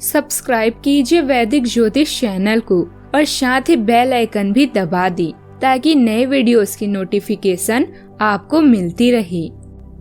Subscribe कीजिए वैदिक ज्योतिष चैनल को और साथ ही बेल आइकन भी दबा दी ताकि नए वीडियोस की नोटिफिकेशन आपको मिलती रहे।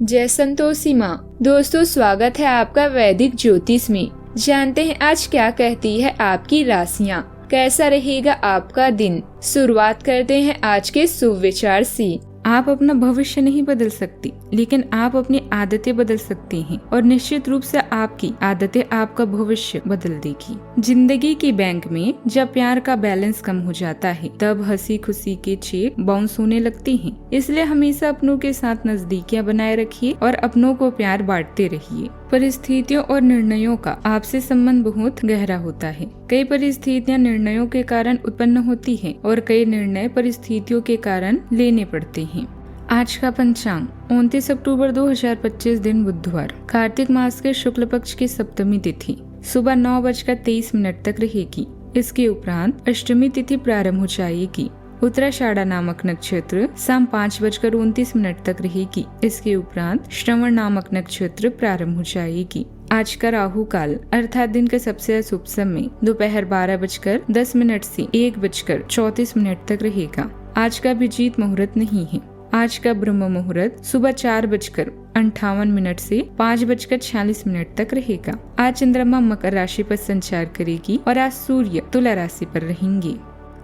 जय संतोषी माँ। दोस्तों, स्वागत है आपका वैदिक ज्योतिष में। जानते हैं आज क्या कहती है आपकी राशियाँ, कैसा रहेगा आपका दिन। शुरुआत करते हैं आज के शुभ विचार से। आप अपना भविष्य नहीं बदल सकती, लेकिन आप अपनी आदतें बदल सकती हैं और निश्चित रूप से आपकी आदतें आपका भविष्य बदल देगी। जिंदगी की बैंक में जब प्यार का बैलेंस कम हो जाता है तब हंसी खुशी के चेक बाउंस होने लगती हैं। इसलिए हमेशा अपनों के साथ नजदीकियां बनाए रखिए और अपनों को प्यार बांटते रहिए। परिस्थितियों और निर्णयों का आपसे संबंध बहुत गहरा होता है। कई परिस्थितियां निर्णयों के कारण उत्पन्न होती हैं और कई निर्णय परिस्थितियों के कारण लेने पड़ते हैं। आज का पंचांग 29 अक्टूबर 2025 दिन बुधवार, कार्तिक मास के शुक्ल पक्ष की सप्तमी तिथि सुबह 9:23 तक रहेगी। इसके उपरांत अष्टमी तिथि प्रारंभ हो जाएगी। उत्तराषाढ़ा नामक नक्षत्र शाम 5:29 तक रहेगी। इसके उपरांत श्रवण नामक नक्षत्र प्रारंभ हो जाएगी। आज का राहु काल अर्थात दिन के सबसे अशुभ समय दोपहर 12:10 से 1:34 तक रहेगा। आज का अभिजीत मुहूर्त नहीं है। आज का ब्रह्म मुहूर्त सुबह 4:58 से 5:46 तक रहेगा। आज चंद्रमा मकर राशि पर संचार करेगी और आज सूर्य तुला राशि पर रहेंगे।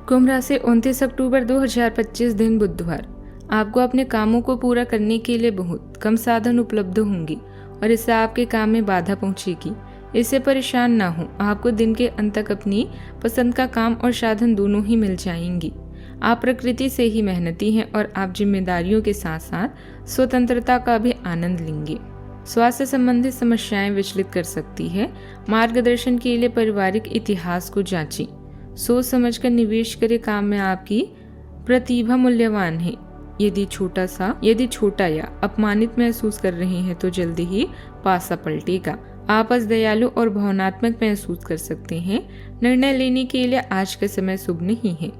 कुंभ राशि 29 अक्टूबर 2025 दिन बुधवार, आपको अपने कामों को पूरा करने के लिए बहुत कम साधन उपलब्ध होंगे और इससे आपके काम में बाधा पहुंचेगी। इससे परेशान ना हो, आपको दिन के अंत तक अपनी पसंद का काम और साधन दोनों ही मिल जाएंगी। आप प्रकृति से ही मेहनती हैं और आप जिम्मेदारियों के साथ साथ स्वतंत्रता का भी आनंद लेंगे। स्वास्थ्य संबंधित समस्याएं विचलित कर सकती है। मार्गदर्शन के लिए पारिवारिक इतिहास को जांचें। सोच समझकर निवेश करे। काम में आपकी प्रतिभा मूल्यवान है। यदि छोटा या अपमानित महसूस कर रहे हैं तो जल्दी ही पासा पलटेगा। आप आज दयालु और भावनात्मक महसूस कर सकते हैं। निर्णय लेने के लिए आज का समय शुभ नहीं है।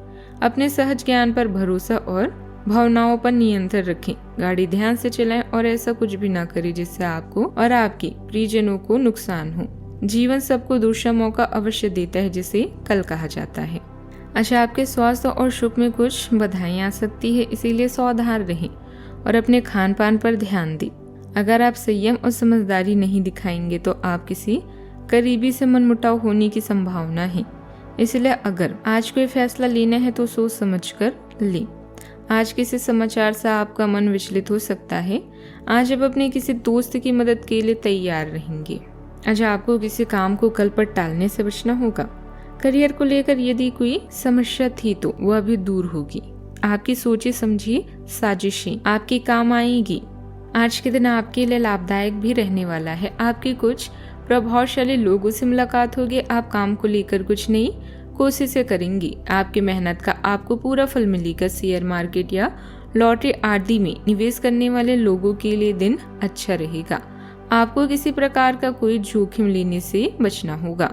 अपने सहज ज्ञान पर भरोसा और भावनाओं पर नियंत्रण रखें। गाड़ी ध्यान से चलाएं और ऐसा कुछ भी ना करें जिससे आपको और आपके प्रियजनों को नुकसान हो। जीवन सबको दूसरा मौका अवश्य देता है, जिसे कल कहा जाता है। अच्छा, आपके स्वास्थ्य और सुख में कुछ बाधाएं आ सकती है, इसीलिए सावधान रहें और अपने खान पान पर ध्यान दें। अगर आप संयम और समझदारी नहीं दिखाएंगे तो आप किसी करीबी से मनमुटाव होने की संभावना है। इसलिए अगर आज कोई फैसला लेना है तो सोच समझकर लें। आज किसी समाचार से आपका मन विचलित हो सकता है। आज आप अपने किसी दोस्त की मदद के लिए तैयार रहेंगे। आज आपको किसी काम को कल पर टालने से बचना होगा। करियर को लेकर यदि कोई समस्या थी तो वह भी दूर होगी। आपकी सोची समझी साजिशें आपके काम आएगी। आज के दिन आपके लिए लाभदायक भी रहने वाला है। आपकी कुछ प्रभावशाली लोगों से मुलाकात होगी। आप काम को लेकर कुछ नई कोशिशें करेंगी। आपकी मेहनत का आपको पूरा फल मिलेगा। शेयर मार्केट या लॉटरी आदि में निवेश करने वाले लोगों के लिए दिन अच्छा रहेगा। आपको किसी प्रकार का कोई जोखिम लेने से बचना होगा,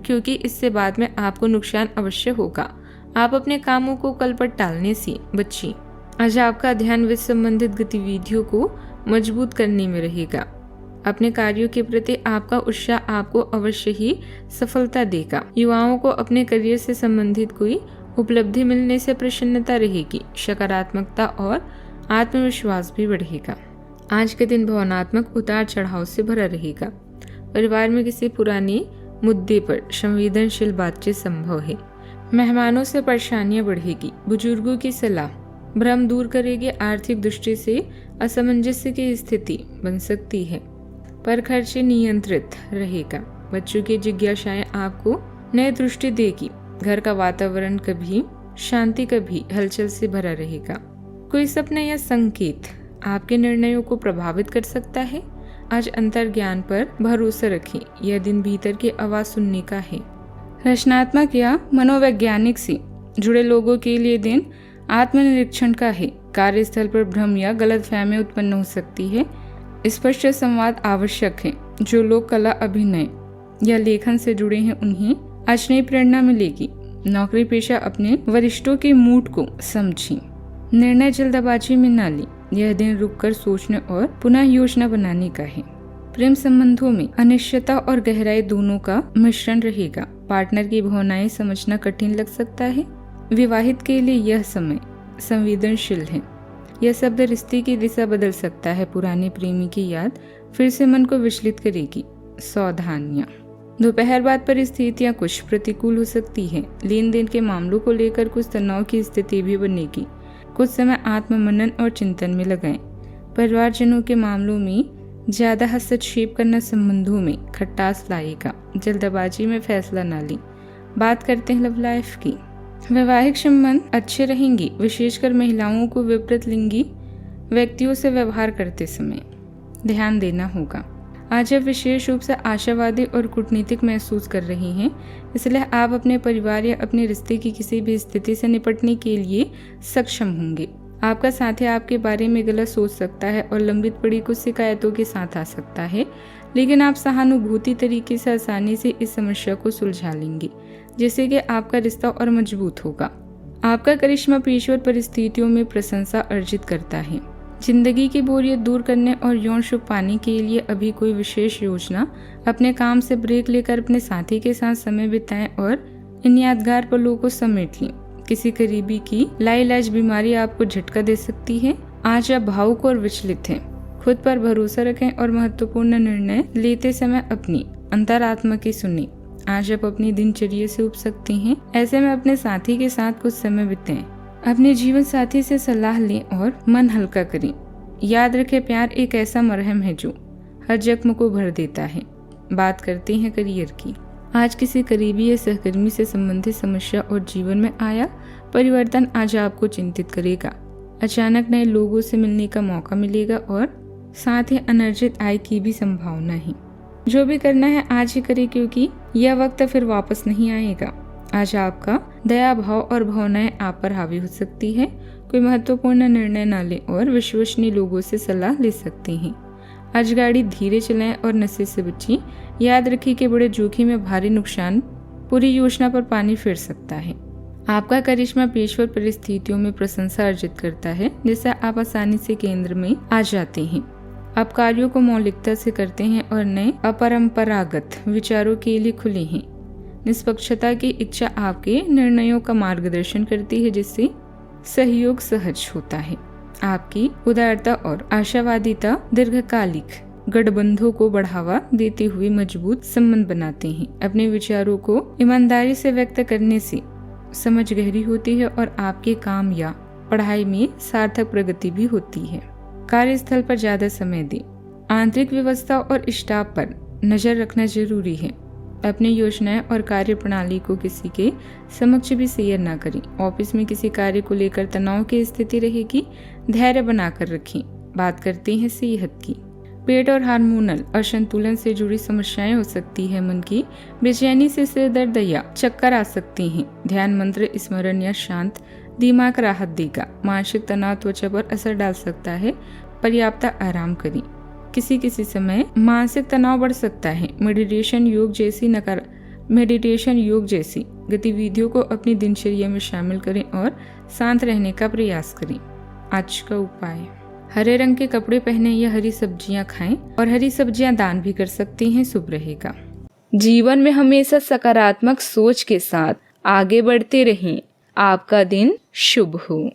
क्योंकि इससे बाद में आपको नुकसान अवश्य होगा। आप अपने कामों को कल पर टालने से बचिए। आज आपका ध्यान वित्त संबंधित गतिविधियों को मजबूत करने में रहेगा। अपने कार्यों के प्रति आपका उत्साह आपको अवश्य ही सफलता देगा। युवाओं को अपने करियर से संबंधित कोई उपलब्धि मिलने से प्रसन्नता रहेगी। सकारात्मकता और आत्मविश्वास भी बढ़ेगा। आज के दिन भावनात्मक उतार चढ़ाव से भरा रहेगा। परिवार में किसी पुराने मुद्दे पर संवेदनशील बातचीत संभव है। मेहमानों से परेशानियां बढ़ेगी। बुजुर्गों की सलाह भ्रम दूर करेगी। आर्थिक दृष्टि से असमंजस्य की स्थिति बन सकती है, पर खर्चे नियंत्रित रहेगा। बच्चों की जिज्ञासाएं आपको नई दृष्टि देगी। घर का वातावरण कभी शांति कभी हलचल से भरा रहेगा। कोई सपना या संकेत आपके निर्णयों को प्रभावित कर सकता है। आज अंतर्ज्ञान पर भरोसा रखें। यह दिन भीतर की आवाज सुनने का है। रचनात्मक या मनोवैज्ञानिक से जुड़े लोगों के लिए दिन आत्मनिरीक्षण का है। कार्यस्थल पर भ्रम या गलतफहमी उत्पन्न हो सकती है। स्पष्ट संवाद आवश्यक है। जो लोग कला, अभिनय या लेखन से जुड़े हैं उन्हें आज नई प्रेरणा मिलेगी। नौकरी पेशा अपने वरिष्ठों के मूड को समझें। निर्णय जल्दबाजी में न लें। यह दिन रुककर सोचने और पुनः योजना बनाने का है। प्रेम संबंधों में अनिश्चितता और गहराई दोनों का मिश्रण रहेगा। पार्टनर की भावनाएं समझना कठिन लग सकता है। विवाहित के लिए यह समय संवेदनशील है। यह शब्द रिश्ते की दिशा बदल सकता है। पुराने प्रेमी की याद फिर से मन को विचलित करेगी। सावधानियां। दोपहर बाद परिस्थितियां कुछ प्रतिकूल हो सकती है। लेन देन के मामलों को लेकर कुछ तनाव की स्थिति भी बनेगी। कुछ समय आत्ममनन और चिंतन में लगाएं। परिवारजनों के मामलों में ज्यादा हस्तक्षेप करना संबंधों में खटास लाएगा। जल्दबाजी में फैसला न लें। बात करते हैं लव लाइफ की। वैवाहिक संबंध अच्छे रहेंगे, विशेषकर महिलाओं को विपरीत लिंगी व्यक्तियों से व्यवहार करते समय ध्यान देना होगा। आज आप विशेष रूप से आशावादी और कूटनीतिक महसूस कर रही हैं, इसलिए आप अपने परिवार या अपने रिश्ते की किसी भी स्थिति से निपटने के लिए सक्षम होंगे। आपका साथी आपके बारे में गलत सोच सकता है और लंबित पड़ी कुछ शिकायतों के साथ आ सकता है, लेकिन आप सहानुभूति तरीके से आसानी से इस समस्या को सुलझा लेंगे, जिससे कि आपका रिश्ता और मजबूत होगा। आपका करिश्मा पेशेवर परिस्थितियों में प्रशंसा अर्जित करता है। जिंदगी की बोरियत दूर करने और यौन सुख पाने के लिए अभी कोई विशेष योजना, अपने काम से ब्रेक लेकर अपने साथी के साथ समय बिताएं और इन यादगार पलों को समेट लें। किसी करीबी की लाइलाज बीमारी आपको झटका दे सकती है। आज आप भावुक और विचलित हैं। खुद पर भरोसा रखें और महत्वपूर्ण निर्णय लेते समय अपनी अंतरात्मा की सुनें। आज आप अपनी दिनचर्या से उब सकते हैं। ऐसे में अपने साथी के साथ कुछ समय बिताएं। अपने जीवन साथी से सलाह लें और मन हल्का करें। याद रखें, प्यार एक ऐसा मरहम है जो हर जख्म को भर देता है। बात करते हैं करियर की। आज किसी करीबी या सहकर्मी से संबंधित समस्या और जीवन में आया परिवर्तन आज आपको चिंतित करेगा। अचानक नए लोगों से मिलने का मौका मिलेगा और साथ ही अनर्जित आय की भी संभावना है। जो भी करना है आज ही करें, क्योंकि यह वक्त फिर वापस नहीं आएगा। आज आपका दया भाव और भावनाएं आप पर हावी हो सकती है। कोई महत्वपूर्ण निर्णय न लें और विश्वसनीय लोगों से सलाह ले सकते हैं। आज गाड़ी धीरे चलाएं और नशे से बचें। याद रखें कि बड़े जोखिम में भारी नुकसान पूरी योजना पर पानी फिर सकता है। आपका करिश्मा पेशेवर परिस्थितियों में प्रशंसा अर्जित करता है, जिससे आप आसानी से केंद्र में आ जाते हैं। आप कार्यों को मौलिकता से करते हैं और नए अपरंपरागत विचारों के लिए खुले हैं। निष्पक्षता की इच्छा आपके निर्णयों का मार्गदर्शन करती है, जिससे सहयोग सहज होता है। आपकी उदारता और आशावादिता दीर्घकालिक गठबंधों को बढ़ावा देते हुए मजबूत संबंध बनाते हैं। अपने विचारों को ईमानदारी से व्यक्त करने से समझ गहरी होती है और आपके काम या पढ़ाई में सार्थक प्रगति भी होती है। कार्यस्थल पर ज्यादा समय दें। आंतरिक व्यवस्था और स्टाफ पर नजर रखना जरूरी है। अपनी योजनाएं और कार्य प्रणाली को किसी के समक्ष भी शेयर न करें। ऑफिस में किसी कार्य को लेकर तनाव की स्थिति रहेगी, धैर्य बनाकर रखें। बात करते हैं सेहत की। पेट और हार्मोनल असंतुलन से जुड़ी समस्याएं हो सकती है। मन की बेचैनी से सिर दर्द या चक्कर आ सकते हैं। ध्यान मंत्र स्मरण या शांत दिमाग राहत देगा। मानसिक तनाव त्वचा पर असर डाल सकता है। पर्याप्त आराम करें। किसी समय मानसिक तनाव बढ़ सकता है। मेडिटेशन योग जैसी गतिविधियों को अपनी दिनचर्या में शामिल करें और शांत रहने का प्रयास करें। आज का उपाय, हरे रंग के कपड़े पहने या हरी सब्जियां खाएं और हरी सब्जियां दान भी कर सकते हैं, शुभ रहेगा। जीवन में हमेशा सकारात्मक सोच के साथ आगे बढ़ते रहें। आपका दिन शुभ हो।